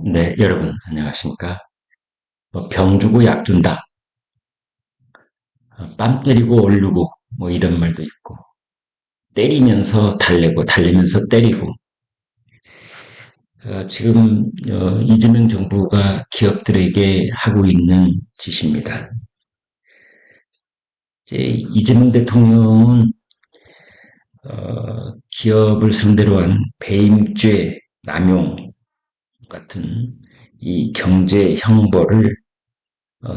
네, 여러분, 안녕하십니까. 병 주고 약 준다. 뺨 때리고 얼르고, 이런 말도 있고, 때리면서 달래고, 달래면서 때리고, 지금, 이재명 정부가 기업들에게 하고 있는 짓입니다. 이재명 대통령은, 기업을 상대로 한 배임죄, 남용 같은 이 경제 형벌을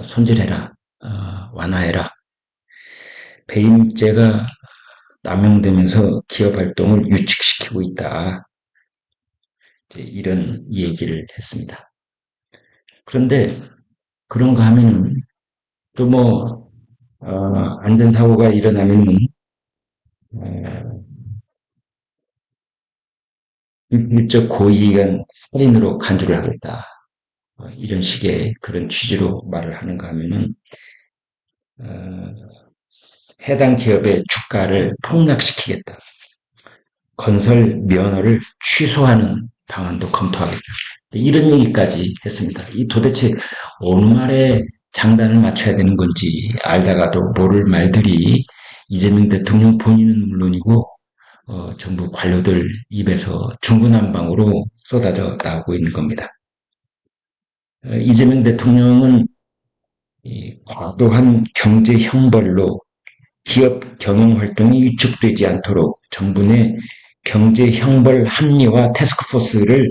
손질해라, 완화해라. 배임죄가 남용되면서 기업 활동을 유축시키고 있다. 이런 얘기를 했습니다. 그런데 그런가 하면 또 안전사고가 일어나면 어, 일적 고의간 살인으로 간주를 하겠다. 이런 식의 그런 취지로 말을 하는가 하면은 어, 해당 기업의 주가를 폭락시키겠다. 건설 면허를 취소하는 방안도 검토하겠다. 이런 얘기까지 했습니다. 이 도대체 어느 말에 장단을 맞춰야 되는 건지 알다가도 모를 말들이 이재명 대통령 본인은 물론이고 정부 관료들 입에서 중구난방으로 쏟아져 나오고 있는 겁니다. 이재명 대통령은 과도한 경제 형벌로 기업 경영 활동이 위축되지 않도록 정부 내 경제 형벌 합리화 태스크포스를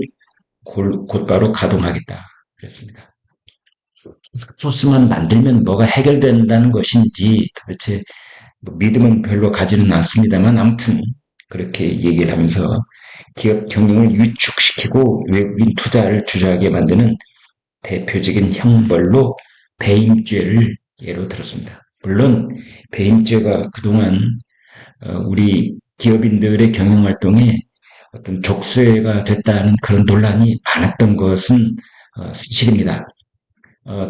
곧바로 가동하겠다. 그랬습니다. 태스크포스만 만들면 뭐가 해결된다는 것인지 도대체 믿음은 별로 가지는 않습니다만 아무튼 그렇게 얘기를 하면서 기업 경영을 위축시키고 외국인 투자를 주저하게 만드는 대표적인 형벌로 배임죄를 예로 들었습니다. 물론 배임죄가 그동안 우리 기업인들의 경영 활동에 어떤 족쇄가 됐다는 그런 논란이 많았던 것은 사실입니다.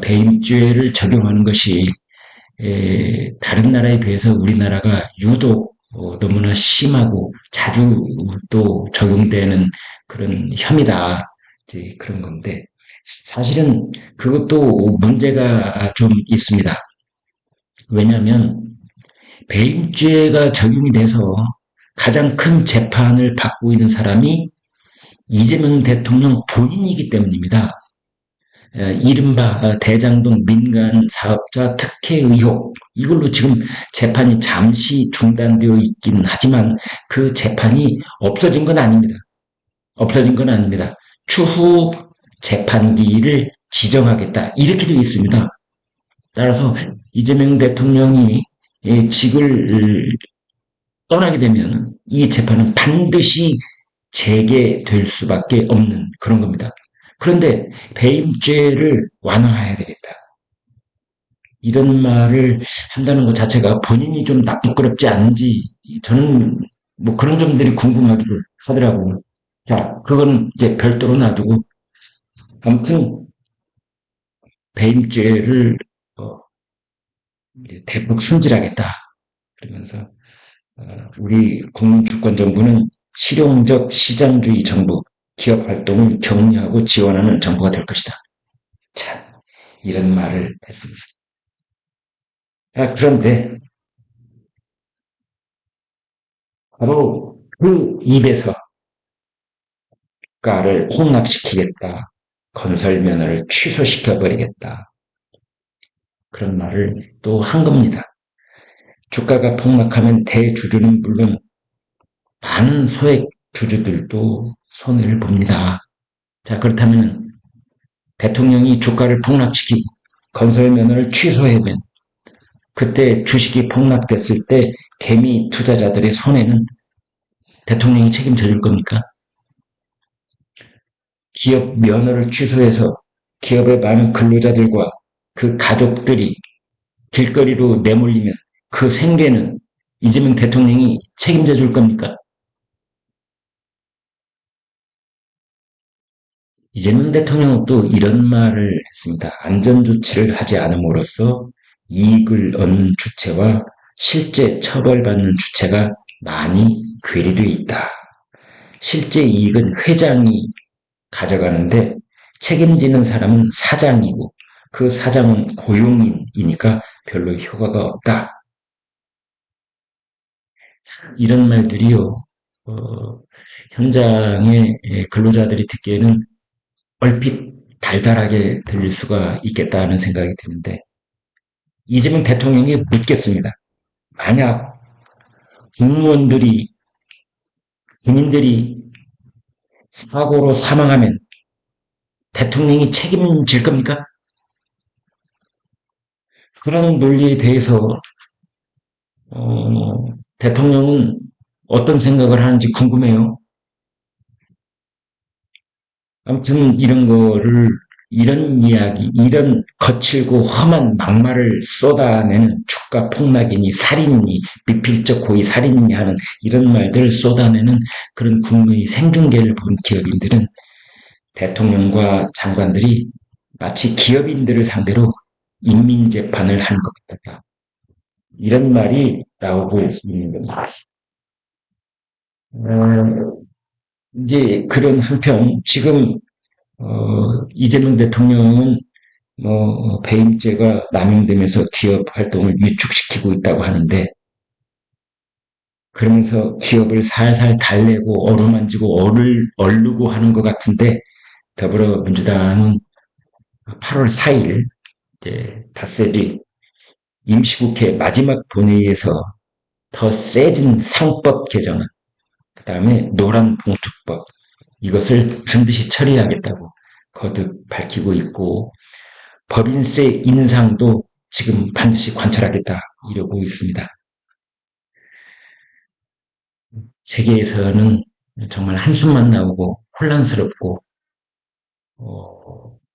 배임죄를 적용하는 것이 다른 나라에 비해서 우리나라가 유독 너무나 심하고 자주 또 적용되는 그런 혐의다. 이제 그런 건데 사실은 그것도 문제가 좀 있습니다. 왜냐하면 배임죄가 적용이 돼서 가장 큰 재판을 받고 있는 사람이 이재명 대통령 본인이기 때문입니다. 이른바 대장동 민간 사업자 특혜 의혹 이걸로 지금 재판이 잠시 중단되어 있긴 하지만 그 재판이 없어진 건 아닙니다. 없어진 건 아닙니다. 추후 재판기를 지정하겠다 이렇게 되어 있습니다. 따라서 이재명 대통령이 직을 떠나게 되면 이 재판은 반드시 재개될 수밖에 없는 그런 겁니다. 그런데 배임죄를 완화해야 되겠다. 이런 말을 한다는 것 자체가 본인이 좀 부끄럽지 않은지 저는 그런 점들이 궁금하기도 하더라고요. 자, 그건 이제 별도로 놔두고 아무튼 배임죄를 어, 대폭 손질하겠다. 그러면서 우리 국민주권정부는 실용적 시장주의 정부, 기업 활동을 격려하고 지원하는 정부가 될 것이다. 참, 이런 말을 했습니다. 그런데 바로 그 입에서 주가를 폭락시키겠다. 건설 면허를 취소시켜버리겠다. 그런 말을 또 한 겁니다. 주가가 폭락하면 대주주는 물론 많은 소액 주주들도 손해를 봅니다. 자, 그렇다면 대통령이 주가를 폭락시키고 건설 면허를 취소하면 그때 주식이 폭락됐을 때 개미 투자자들의 손해는 대통령이 책임져 줄 겁니까? 기업 면허를 취소해서 기업의 많은 근로자들과 그 가족들이 길거리로 내몰리면 그 생계는 이재명 대통령이 책임져 줄 겁니까? 이재명 대통령은 또 이런 말을 했습니다. 안전조치를 하지 않음으로써 이익을 얻는 주체와 실제 처벌받는 주체가 많이 괴리되어 있다. 실제 이익은 회장이 가져가는데 책임지는 사람은 사장이고 그 사장은 고용인이니까 별로 효과가 없다. 이런 말들이요. 어, 현장의 근로자들이 듣기에는 얼핏 달달하게 들릴 수가 있겠다는 생각이 드는데 이재명 대통령이 묻겠습니다. 만약 공무원들이 국민들이 사고로 사망하면 대통령이 책임질 겁니까? 그런 논리에 대해서 대통령은 어떤 생각을 하는지 궁금해요. 아무튼 이런 이야기, 이런 거칠고 험한 막말을 쏟아내는 주가 폭락이니 살인이니 미필적 고의 살인이니 하는 이런 말들을 쏟아내는 그런 국무의 생중계를 본 기업인들은 대통령과 장관들이 마치 기업인들을 상대로 인민재판을 하는 것 같다. 이런 말이 나오고 있는 겁니다. 이제 그런 한편 지금 이재명 대통령은 배임죄가 남용되면서 기업 활동을 위축시키고 있다고 하는데 그러면서 기업을 살살 달래고 어루만지고 얼르고 하는 것 같은데 더불어민주당은 8월 4일 이제 닷새리 임시국회 마지막 본회의에서 더 세진 상법 개정안, 그 다음에 노란 봉투법 이것을 반드시 처리하겠다고 거듭 밝히고 있고 법인세 인상도 지금 반드시 관철하겠다 이러고 있습니다. 세계에서는 정말 한숨만 나오고 혼란스럽고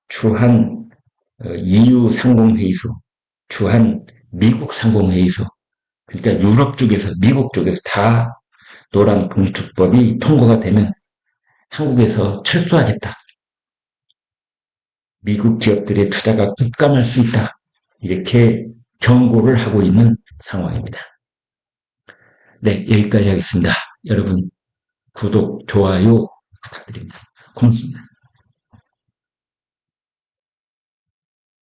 주한 EU 상공회의소, 주한 미국 상공회의소, 그러니까 유럽 쪽에서 미국 쪽에서 다 노란 봉투법이 통과가 되면 한국에서 철수하겠다. 미국 기업들의 투자가 급감할 수 있다. 이렇게 경고를 하고 있는 상황입니다. 네, 여기까지 하겠습니다. 여러분 구독, 좋아요 부탁드립니다. 고맙습니다.